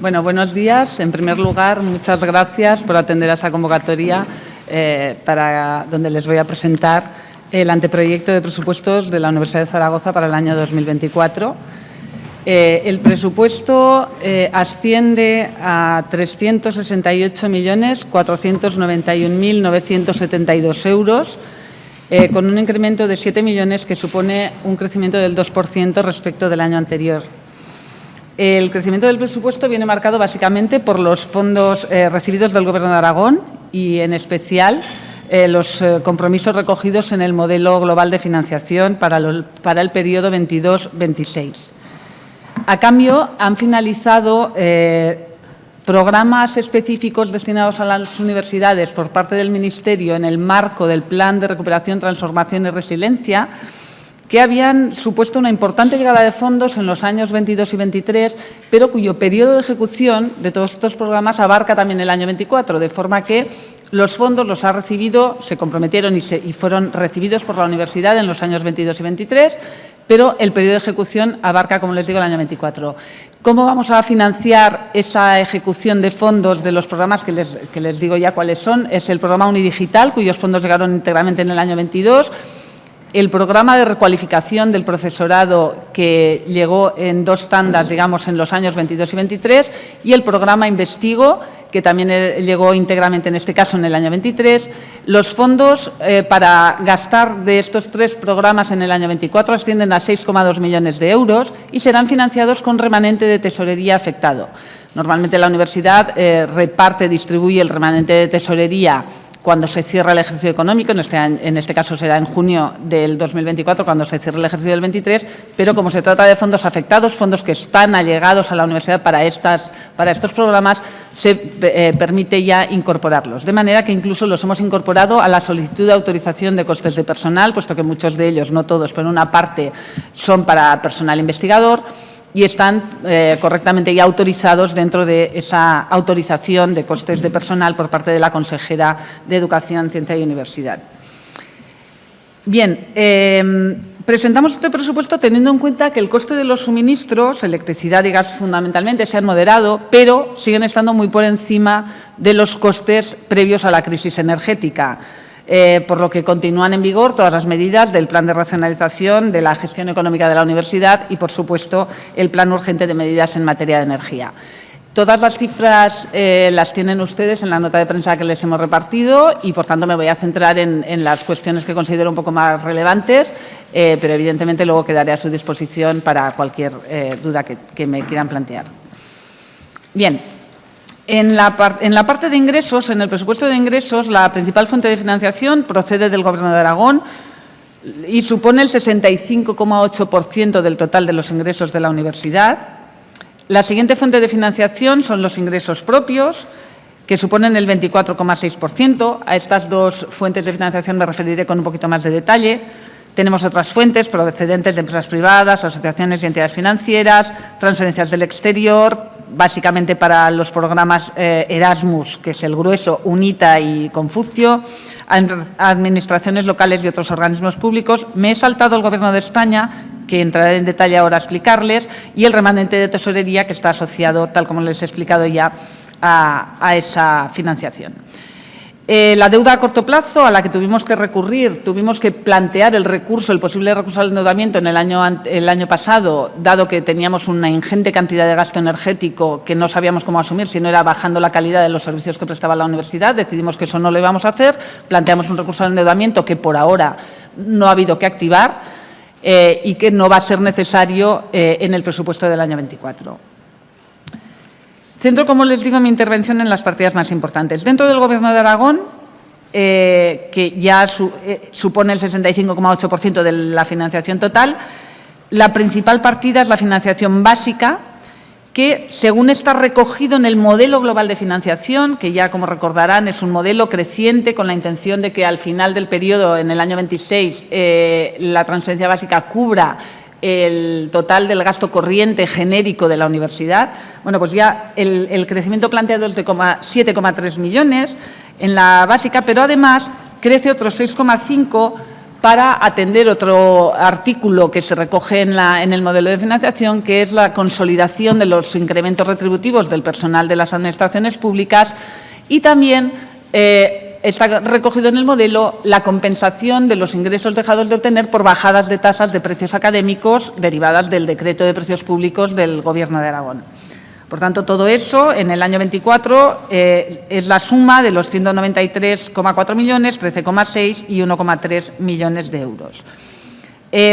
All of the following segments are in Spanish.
Bueno, buenos días. En primer lugar, muchas gracias por atender a esta convocatoria donde les voy a presentar el anteproyecto de presupuestos de la Universidad de Zaragoza para el año 2024. El presupuesto asciende a 368.491.972 euros, con un incremento de 7 millones que supone un crecimiento del 2% respecto del año anterior. El crecimiento del presupuesto viene marcado básicamente por los fondos recibidos del Gobierno de Aragón y, en especial, los compromisos recogidos en el modelo global de financiación para el periodo 22-26. A cambio, han finalizado programas específicos destinados a las universidades por parte del Ministerio en el marco del Plan de Recuperación, Transformación y Resiliencia, que habían supuesto una importante llegada de fondos en los años 22 y 23, pero cuyo periodo de ejecución de todos estos programas abarca también el año 24, de forma que los fondos los ha recibido, se comprometieron y fueron recibidos por la universidad en los años 22 y 23, pero el periodo de ejecución abarca, como les digo, el año 24. ¿Cómo vamos a financiar esa ejecución de fondos de los programas que les digo ya cuáles son? Es el programa Unidigital, cuyos fondos llegaron íntegramente en el año 22, el programa de recualificación del profesorado, que llegó en dos tandas, digamos, en los años 22 y 23, y el programa Investigo, que también llegó íntegramente, en este caso, en el año 23. Los fondos para gastar de estos tres programas en el año 24 ascienden a 6,2 millones de euros y serán financiados con remanente de tesorería afectado. Normalmente la universidad distribuye el remanente de tesorería cuando se cierra el ejercicio económico, en este caso será en junio del 2024, cuando se cierre el ejercicio del 23, pero como se trata de fondos afectados, fondos que están allegados a la universidad para estos programas, se permite ya incorporarlos. De manera que incluso los hemos incorporado a la solicitud de autorización de costes de personal, puesto que muchos de ellos, no todos, pero una parte son para personal investigador, y están correctamente ya autorizados dentro de esa autorización de costes de personal por parte de la consejera de Educación, Ciencia y Universidad. Bien, presentamos este presupuesto teniendo en cuenta que el coste de los suministros, electricidad y gas fundamentalmente, se han moderado, pero siguen estando muy por encima de los costes previos a la crisis energética. Por lo que continúan en vigor todas las medidas del Plan de Racionalización de la Gestión Económica de la Universidad y, por supuesto, el Plan Urgente de Medidas en materia de energía. Todas las cifras las tienen ustedes en la nota de prensa que les hemos repartido y, por tanto, me voy a centrar en las cuestiones que considero un poco más relevantes, pero, evidentemente, luego quedaré a su disposición para cualquier duda que me quieran plantear. Bien. En la parte de ingresos, en el presupuesto de ingresos, la principal fuente de financiación procede del Gobierno de Aragón y supone el 65,8% del total de los ingresos de la universidad. La siguiente fuente de financiación son los ingresos propios, que suponen el 24,6%. A estas dos fuentes de financiación me referiré con un poquito más de detalle. Tenemos otras fuentes procedentes de empresas privadas, asociaciones y entidades financieras, transferencias del exterior, básicamente para los programas Erasmus, que es el grueso, UNITA y Confucio, administraciones locales y otros organismos públicos. Me he saltado el Gobierno de España, que entraré en detalle ahora a explicarles, y el remanente de tesorería, que está asociado, tal como les he explicado ya, a esa financiación. La deuda a corto plazo, a la que tuvimos que recurrir, tuvimos que plantear el posible recurso al endeudamiento en el año pasado, dado que teníamos una ingente cantidad de gasto energético que no sabíamos cómo asumir, si no era bajando la calidad de los servicios que prestaba la universidad. Decidimos que eso no lo íbamos a hacer, planteamos un recurso al endeudamiento que por ahora no ha habido que activar y que no va a ser necesario en el presupuesto del año 24. Centro, como les digo, mi intervención en las partidas más importantes. Dentro del Gobierno de Aragón, que ya supone el 65,8% de la financiación total, la principal partida es la financiación básica, que, según está recogido en el modelo global de financiación, que ya, como recordarán, es un modelo creciente con la intención de que al final del periodo, en el año 26, la transferencia básica cubra el total del gasto corriente genérico de la universidad. Bueno, pues ya el crecimiento planteado es de 7,3 millones en la básica, pero además crece otros 6,5 para atender otro artículo que se recoge en el modelo de financiación, que es la consolidación de los incrementos retributivos del personal de las administraciones públicas, y también está recogido en el modelo la compensación de los ingresos dejados de obtener por bajadas de tasas de precios académicos derivadas del decreto de precios públicos del Gobierno de Aragón. Por tanto, todo eso en el año 24 es la suma de los 193,4 millones, 13,6 y 1,3 millones de euros.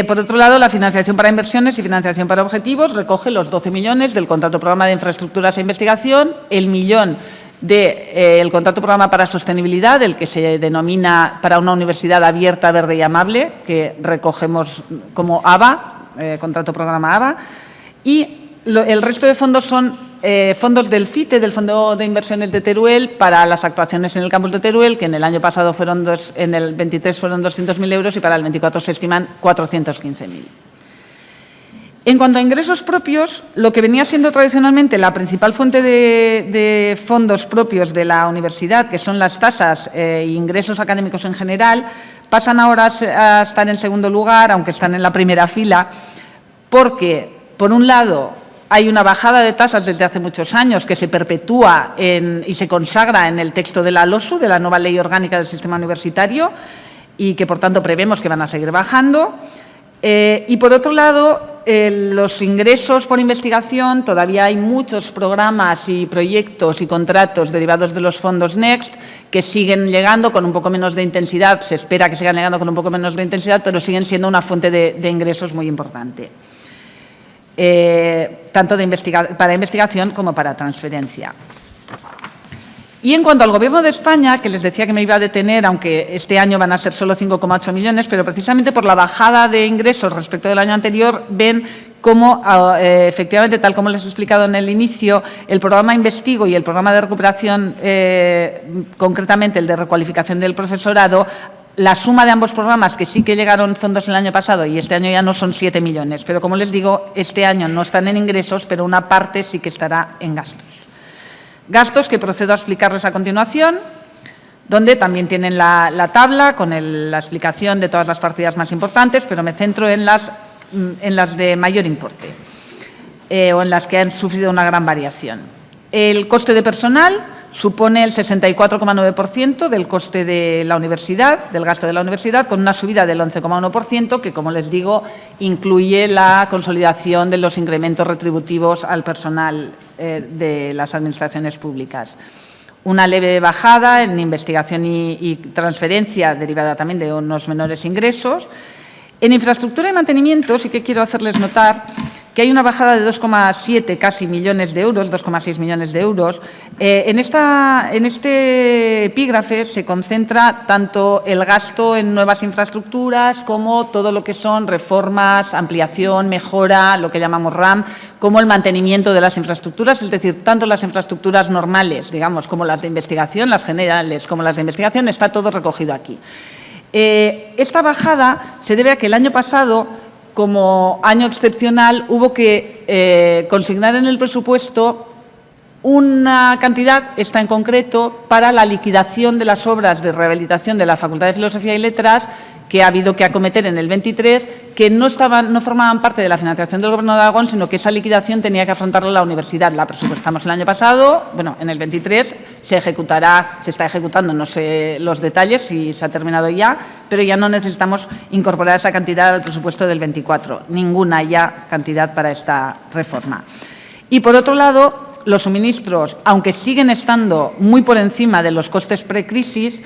Por otro lado, la financiación para inversiones y financiación para objetivos recoge los 12 millones del contrato programa de infraestructuras e investigación, el millón del contrato programa para sostenibilidad, el que se denomina para una universidad abierta, verde y amable, que recogemos como ABA, contrato programa ABA, y el resto de fondos son fondos del FITE, del Fondo de Inversiones de Teruel, para las actuaciones en el campus de Teruel, que en el año pasado en el 23 fueron 200.000 euros y para el 24 se estiman 415.000. En cuanto a ingresos propios, lo que venía siendo tradicionalmente la principal fuente de fondos propios de la universidad, que son las tasas e ingresos académicos en general, pasan ahora a estar en segundo lugar, aunque están en la primera fila, porque, por un lado, hay una bajada de tasas desde hace muchos años que se perpetúa y se consagra en el texto de la LOSU, de la nueva Ley Orgánica del Sistema Universitario, y que, por tanto, prevemos que van a seguir bajando. Y, por otro lado, los ingresos por investigación, todavía hay muchos programas y proyectos y contratos derivados de los fondos Next que siguen llegando con un poco menos de intensidad. Se espera que sigan llegando con un poco menos de intensidad, pero siguen siendo una fuente de ingresos muy importante. Tanto para investigación como para transferencia. Y en cuanto al Gobierno de España, que les decía que me iba a detener, aunque este año van a ser solo 5,8 millones, pero precisamente por la bajada de ingresos respecto del año anterior, ven cómo, efectivamente, tal como les he explicado en el inicio, el programa Investigo y el programa de recuperación, concretamente el de recualificación del profesorado, la suma de ambos programas, que sí que llegaron fondos el año pasado y este año ya no, son 7 millones. Pero, como les digo, este año no están en ingresos, pero una parte sí que estará en gastos. Gastos que procedo a explicarles a continuación, donde también tienen la tabla con la explicación de todas las partidas más importantes, pero me centro en las de mayor importe o en las que han sufrido una gran variación. El coste de personal supone el 64,9% del coste de la universidad, del gasto de la universidad, con una subida del 11,1%, que, como les digo, incluye la consolidación de los incrementos retributivos al personal de las administraciones públicas. Una leve bajada en investigación y transferencia, derivada también de unos menores ingresos. En infraestructura y mantenimiento sí que quiero hacerles notar que hay una bajada de 2,7 casi millones de euros, 2,6 millones de euros. En este epígrafe se concentra tanto el gasto en nuevas infraestructuras como todo lo que son reformas, ampliación, mejora, lo que llamamos RAM, como el mantenimiento de las infraestructuras, es decir, tanto las infraestructuras normales, digamos, como las de investigación, las generales como las de investigación, está todo recogido aquí. Esta bajada se debe a que el año pasado, como año excepcional, hubo que consignar en el presupuesto una cantidad, esta en concreto, para la liquidación de las obras de rehabilitación de la Facultad de Filosofía y Letras que ha habido que acometer en el 23, que no formaban parte de la financiación del Gobierno de Aragón, sino que esa liquidación tenía que afrontarla la universidad. La presupuestamos el año pasado, bueno, en el 23 se está ejecutando, no sé los detalles, si se ha terminado ya, pero ya no necesitamos incorporar esa cantidad al presupuesto del 24, ninguna ya cantidad para esta reforma. Y, por otro lado, los suministros, aunque siguen estando muy por encima de los costes precrisis,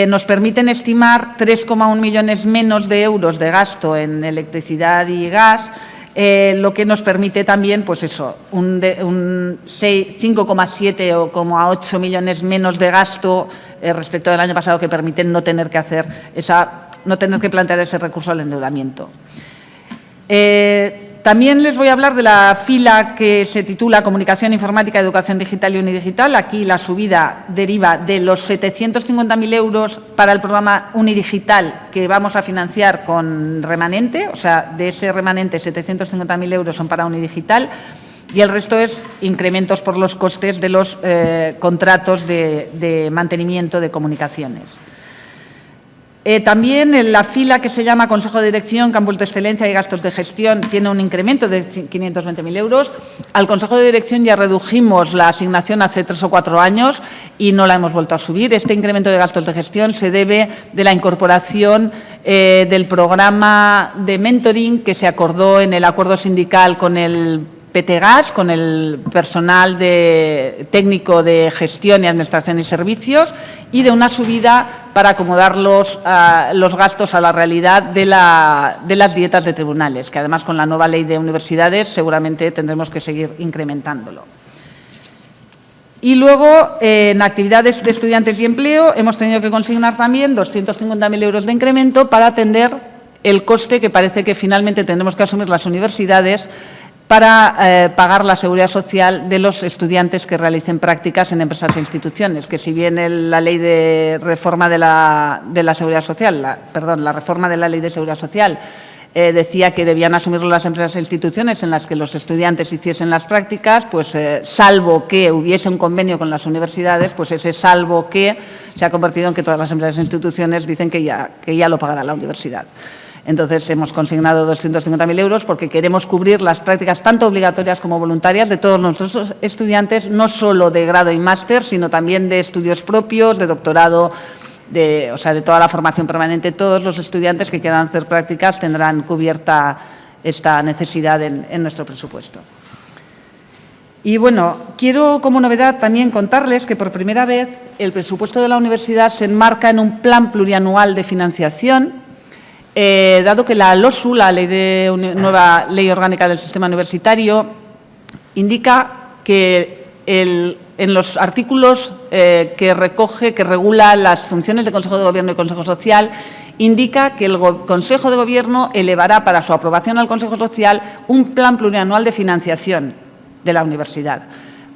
nos permiten estimar 3,1 millones menos de euros de gasto en electricidad y gas, lo que nos permite también, pues eso, un 5,7 o 0,8 millones menos de gasto respecto del año pasado, que permiten no tener que plantear ese recurso al endeudamiento. También les voy a hablar de la fila que se titula Comunicación Informática, Educación Digital y Unidigital. Aquí la subida deriva de los 750.000 euros para el programa Unidigital que vamos a financiar con remanente, o sea, de ese remanente 750.000 euros son para Unidigital y el resto es incrementos por los costes de los contratos de mantenimiento de comunicaciones. También en la fila que se llama Consejo de Dirección, Campus de Excelencia y Gastos de Gestión tiene un incremento de 520.000 euros. Al Consejo de Dirección ya redujimos la asignación hace 3 o 4 años y no la hemos vuelto a subir. Este incremento de gastos de gestión se debe de la incorporación del programa de mentoring que se acordó en el acuerdo sindical con el PTGAS, con el personal técnico de gestión y administración y servicios, y de una subida para acomodar los gastos a la realidad de las dietas de tribunales, que además con la nueva ley de universidades seguramente tendremos que seguir incrementándolo. Y luego, en actividades de estudiantes y empleo, hemos tenido que consignar también 250.000 euros de incremento para atender el coste que parece que finalmente tendremos que asumir las universidades para pagar la seguridad social de los estudiantes que realicen prácticas en empresas e instituciones, que si bien la ley de reforma de la seguridad social, la reforma de la ley de seguridad social decía que debían asumirlo las empresas e instituciones en las que los estudiantes hiciesen las prácticas, pues salvo que hubiese un convenio con las universidades, pues ese salvo que se ha convertido en que todas las empresas e instituciones dicen que ya lo pagará la universidad. Entonces, hemos consignado 250.000 euros porque queremos cubrir las prácticas tanto obligatorias como voluntarias de todos nuestros estudiantes, no solo de grado y máster, sino también de estudios propios, de doctorado, de toda la formación permanente. Todos los estudiantes que quieran hacer prácticas tendrán cubierta esta necesidad en nuestro presupuesto. Y bueno, quiero como novedad también contarles que por primera vez el presupuesto de la universidad se enmarca en un plan plurianual de financiación. Dado que la LOSU, la nueva Ley Orgánica del Sistema Universitario, indica que en los artículos que regula las funciones de Consejo de Gobierno y Consejo Social, indica que el Consejo de Gobierno elevará para su aprobación al Consejo Social un plan plurianual de financiación de la universidad.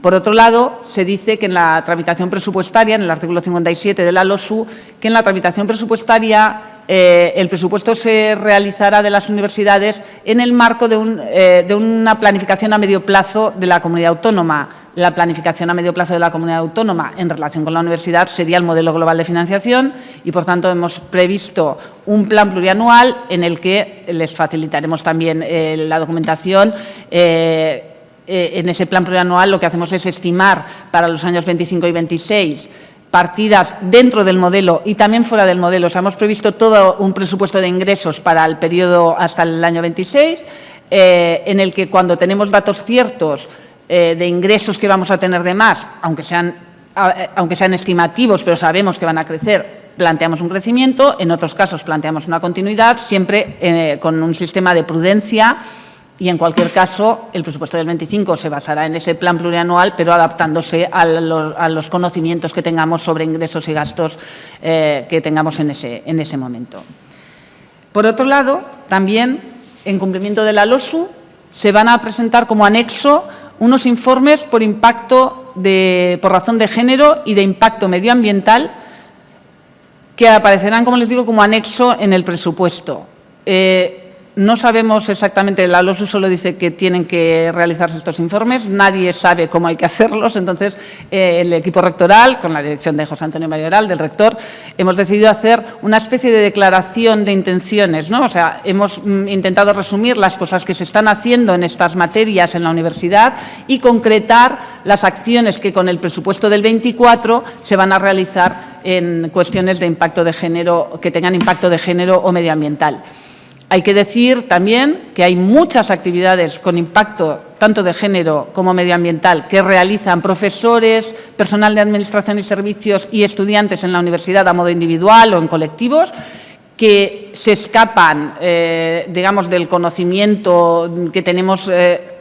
Por otro lado, se dice que en la tramitación presupuestaria, en el artículo 57 de la LOSU, que en la tramitación presupuestaria el presupuesto se realizará de las universidades en el marco de una planificación a medio plazo de la comunidad autónoma. La planificación a medio plazo de la comunidad autónoma en relación con la universidad sería el modelo global de financiación y, por tanto, hemos previsto un plan plurianual en el que les facilitaremos también la documentación. En ese plan plurianual lo que hacemos es estimar para los años 25 y 26 partidas dentro del modelo y también fuera del modelo. O sea, hemos previsto todo un presupuesto de ingresos para el periodo hasta el año 26, en el que cuando tenemos datos ciertos de ingresos que vamos a tener de más, aunque sean estimativos, pero sabemos que van a crecer, planteamos un crecimiento. En otros casos planteamos una continuidad, siempre con un sistema de prudencia. Y, en cualquier caso, el presupuesto del 25 se basará en ese plan plurianual, pero adaptándose a los conocimientos que tengamos sobre ingresos y gastos que tengamos en ese momento. Por otro lado, también, en cumplimiento de la LOSU, se van a presentar como anexo unos informes por razón de género y de impacto medioambiental que aparecerán, como les digo, como anexo en el presupuesto. No sabemos exactamente, la LOSU solo dice que tienen que realizarse estos informes, nadie sabe cómo hay que hacerlos. Entonces, el equipo rectoral, con la dirección de José Antonio Mayoral, del rector, hemos decidido hacer una especie de declaración de intenciones, ¿no? O sea, hemos intentado resumir las cosas que se están haciendo en estas materias en la universidad y concretar las acciones que con el presupuesto del 24 se van a realizar en cuestiones de impacto de género, que tengan impacto de género o medioambiental. Hay que decir también que hay muchas actividades con impacto tanto de género como medioambiental que realizan profesores, personal de administración y servicios y estudiantes en la universidad a modo individual o en colectivos, que se escapan, digamos, del conocimiento que tenemos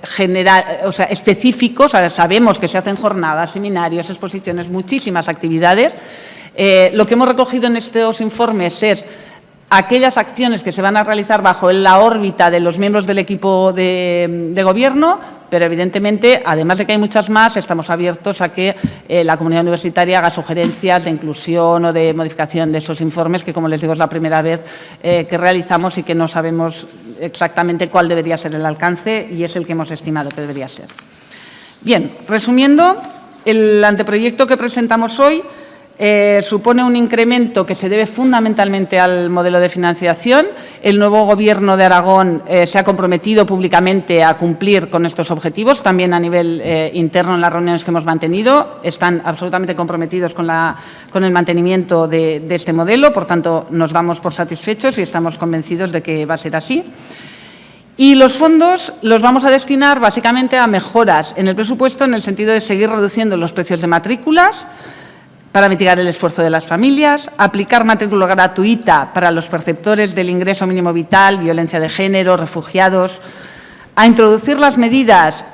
general, o sea, específicos. Sabemos que se hacen jornadas, seminarios, exposiciones, muchísimas actividades. Lo que hemos recogido en estos informes es aquellas acciones que se van a realizar bajo la órbita de los miembros del equipo de gobierno, pero evidentemente, además de que hay muchas más, estamos abiertos a que la comunidad universitaria haga sugerencias de inclusión o de modificación de esos informes, que, como les digo, es la primera vez que realizamos y que no sabemos exactamente cuál debería ser el alcance, y es el que hemos estimado que debería ser. Bien, resumiendo, el anteproyecto que presentamos hoy supone un incremento que se debe fundamentalmente al modelo de financiación. El nuevo Gobierno de Aragón se ha comprometido públicamente a cumplir con estos objetivos, también a nivel interno en las reuniones que hemos mantenido. Están absolutamente comprometidos con el mantenimiento de este modelo, por tanto, nos damos por satisfechos y estamos convencidos de que va a ser así. Y los fondos los vamos a destinar básicamente a mejoras en el presupuesto en el sentido de seguir reduciendo los precios de matrículas, para mitigar el esfuerzo de las familias, aplicar matrícula gratuita para los perceptores del ingreso mínimo vital, violencia de género, refugiados, a introducir las medidas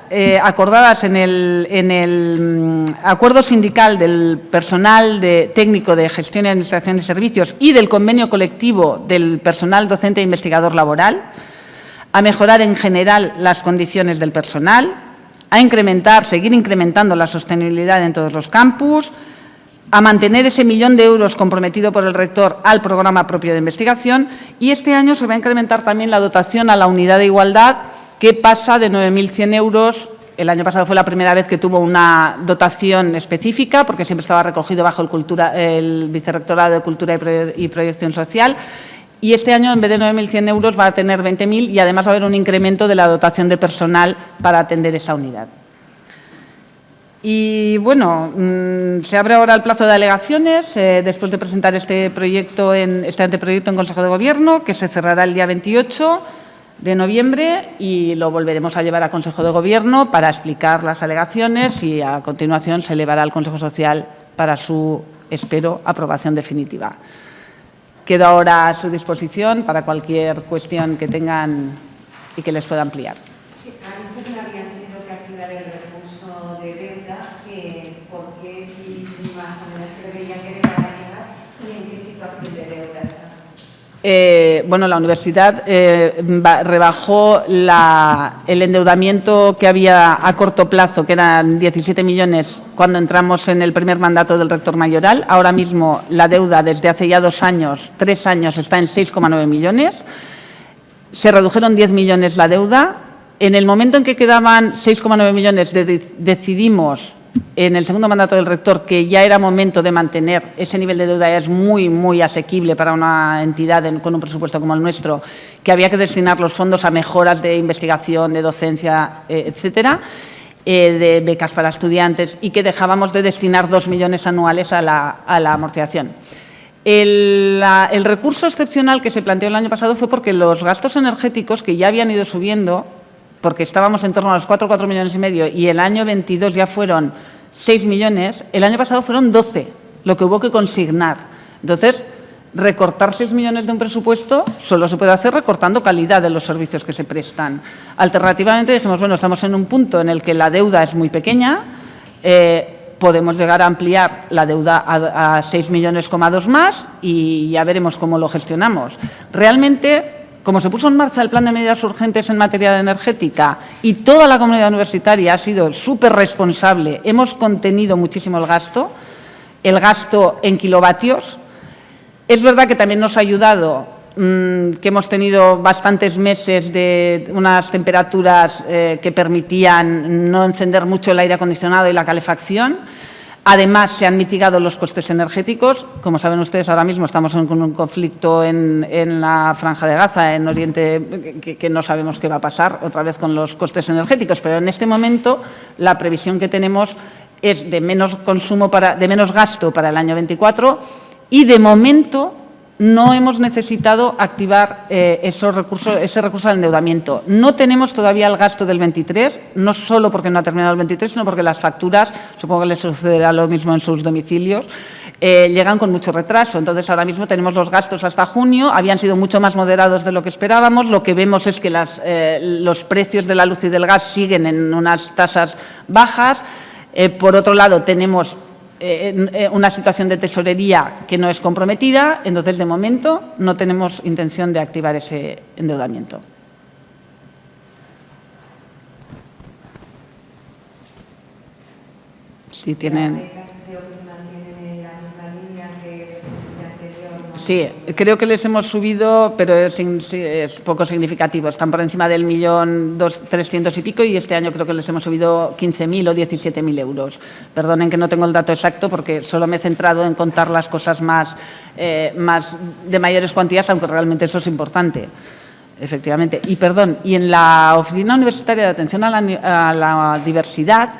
acordadas en el acuerdo sindical del personal técnico de gestión y administración de servicios y del convenio colectivo del personal docente e investigador laboral, a mejorar en general las condiciones del personal, a seguir incrementando la sostenibilidad en todos los campus, a mantener ese 1 millón de euros comprometido por el rector al programa propio de investigación, y este año se va a incrementar también la dotación a la unidad de igualdad, que pasa de 9.100 euros. El año pasado fue la primera vez que tuvo una dotación específica, porque siempre estaba recogido bajo el Vicerrectorado de Cultura y Proyección Social, y este año, en vez de 9.100 euros, va a tener 20.000 y además va a haber un incremento de la dotación de personal para atender esa unidad. Y, bueno, se abre ahora el plazo de alegaciones después de presentar este anteproyecto en Consejo de Gobierno, que se cerrará el día 28 de noviembre, y lo volveremos a llevar a Consejo de Gobierno para explicar las alegaciones y, a continuación, se elevará al Consejo Social para su, espero, aprobación definitiva. Quedo ahora a su disposición para cualquier cuestión que tengan y que les pueda ampliar. Sí, ha dicho que habían tenido que activar el recurso de deuda, ¿por qué si más o menos preveían que le iban a llegar y en qué situación de deuda está? Bueno, la universidad rebajó el endeudamiento que había a corto plazo, que eran 17 millones cuando entramos en el primer mandato del rector mayoral. Ahora mismo la deuda desde hace ya 3 años, está en 6,9 millones. Se redujeron 10 millones la deuda. En el momento en que quedaban 6,9 millones, decidimos en el segundo mandato del rector que ya era momento de mantener ese nivel de deuda, ya es muy, muy asequible para una entidad con un presupuesto como el nuestro, que había que destinar los fondos a mejoras de investigación, de docencia, etcétera, de becas para estudiantes, y que dejábamos de destinar 2 millones anuales a la amortización. El recurso excepcional que se planteó el año pasado fue porque los gastos energéticos, que ya habían ido subiendo, porque estábamos en torno a los 4 millones y medio, y el año 22 ya fueron 6 millones, el año pasado fueron 12, lo que hubo que consignar. Entonces, recortar 6 millones de un presupuesto solo se puede hacer recortando calidad de los servicios que se prestan. Alternativamente dijimos, bueno, estamos en un punto en el que la deuda es muy pequeña, podemos llegar a ampliar la deuda a 6 millones más, y ya veremos cómo lo gestionamos. Realmente, como se puso en marcha el plan de medidas urgentes en materia energética y toda la comunidad universitaria ha sido súper responsable, hemos contenido muchísimo el gasto en kilovatios. Es verdad que también nos ha ayudado que hemos tenido bastantes meses de unas temperaturas que permitían no encender mucho el aire acondicionado y la calefacción. Además, se han mitigado los costes energéticos. Como saben ustedes, ahora mismo estamos con un conflicto en la Franja de Gaza, en Oriente, que no sabemos qué va a pasar otra vez con los costes energéticos. Pero en este momento la previsión que tenemos es de menos gasto para el año 24, y de momento no hemos necesitado activar ese recurso al endeudamiento. No tenemos todavía el gasto del 23, no solo porque no ha terminado el 23, sino porque las facturas, supongo que les sucederá lo mismo en sus domicilios, llegan con mucho retraso. Entonces, ahora mismo tenemos los gastos hasta junio, habían sido mucho más moderados de lo que esperábamos. Lo que vemos es que los precios de la luz y del gas siguen en unas tasas bajas. Por otro lado, tenemos una situación de tesorería que no es comprometida, entonces, de momento, no tenemos intención de activar ese endeudamiento. Si tienen... ¿Las becas creo que se mantienen en la misma línea que el ejercicio anterior? ¿No? Sí, creo que les hemos subido, pero es poco significativo. Están por encima del 1.300.000 y pico y este año creo que les hemos subido 15.000 o 17.000 euros. Perdonen que no tengo el dato exacto porque solo me he centrado en contar las cosas más de mayores cuantías, aunque realmente eso es importante. Efectivamente. Y en la Oficina Universitaria de Atención a la Diversidad,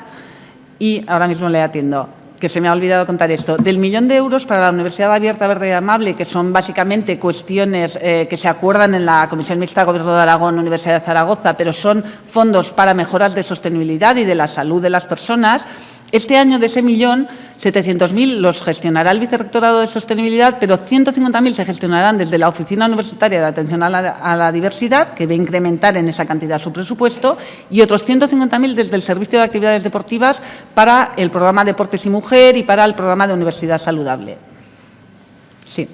y ahora mismo le atiendo, que se me ha olvidado contar esto, del 1 millón de euros para la Universidad Abierta, Verde y Amable, que son básicamente cuestiones que se acuerdan en la Comisión Mixta Gobierno de Aragón, Universidad de Zaragoza, pero son fondos para mejoras de sostenibilidad y de la salud de las personas. Este año de ese 1.700.000 los gestionará el Vicerrectorado de Sostenibilidad, pero 150.000 se gestionarán desde la Oficina Universitaria de Atención a la Diversidad, que va a incrementar en esa cantidad su presupuesto, y otros 150.000 desde el Servicio de Actividades Deportivas para el programa Deportes y Mujer y para el programa de Universidad Saludable. Sí.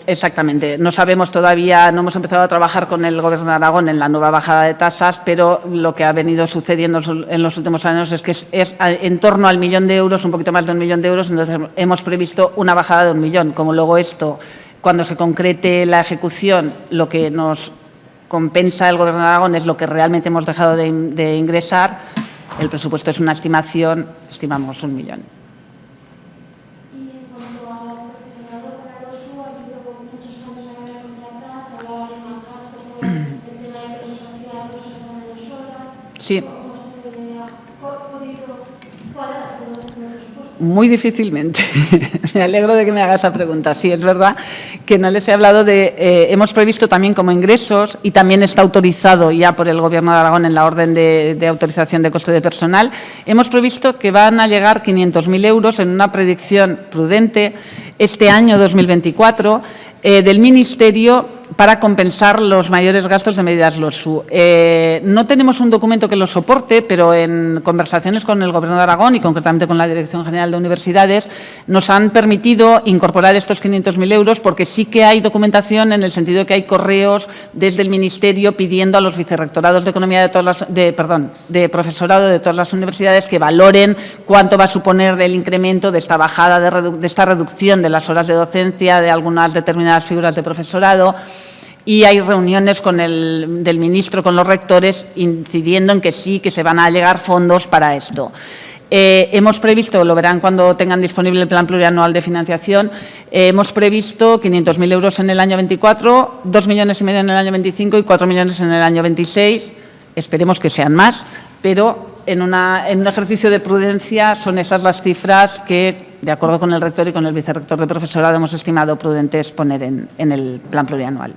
Exactamente. No sabemos todavía, no hemos empezado a trabajar con el Gobierno de Aragón en la nueva bajada de tasas, pero lo que ha venido sucediendo en los últimos años es que es en torno al 1 millón de euros, un poquito más de 1 millón de euros, entonces hemos previsto una bajada de 1 millón. Como luego esto, cuando se concrete la ejecución, lo que nos compensa el Gobierno de Aragón es lo que realmente hemos dejado de ingresar, el presupuesto es una estimación, estimamos 1 millón. Sí. Muy difícilmente. Me alegro de que me haga esa pregunta. Sí, es verdad que no les he hablado de... hemos previsto también como ingresos y también está autorizado ya por el Gobierno de Aragón en la orden de autorización de coste de personal. Hemos previsto que van a llegar 500.000 euros en una predicción prudente este año 2024 del Ministerio para compensar los mayores gastos de medidas LOSU. No tenemos un documento que lo soporte, pero en conversaciones con el Gobierno de Aragón y concretamente con la Dirección General de Universidades nos han permitido incorporar estos 500.000 euros porque sí que hay documentación en el sentido de que hay correos desde el Ministerio pidiendo a los vicerrectorados de Economía de profesorado de todas las universidades que valoren cuánto va a suponer del incremento de esta bajada, de esta reducción de las horas de docencia de algunas determinadas figuras de profesorado. Y hay reuniones del ministro con los rectores incidiendo en que sí, que se van a llegar fondos para esto. Hemos previsto, lo verán cuando tengan disponible el plan plurianual de financiación, hemos previsto 500.000 euros en el año 24, 2,5 millones en el año 25 y 4 millones en el año 26. Esperemos que sean más, pero en un ejercicio de prudencia son esas las cifras que, de acuerdo con el rector y con el vicerrector de profesorado, hemos estimado prudentes poner en el plan plurianual.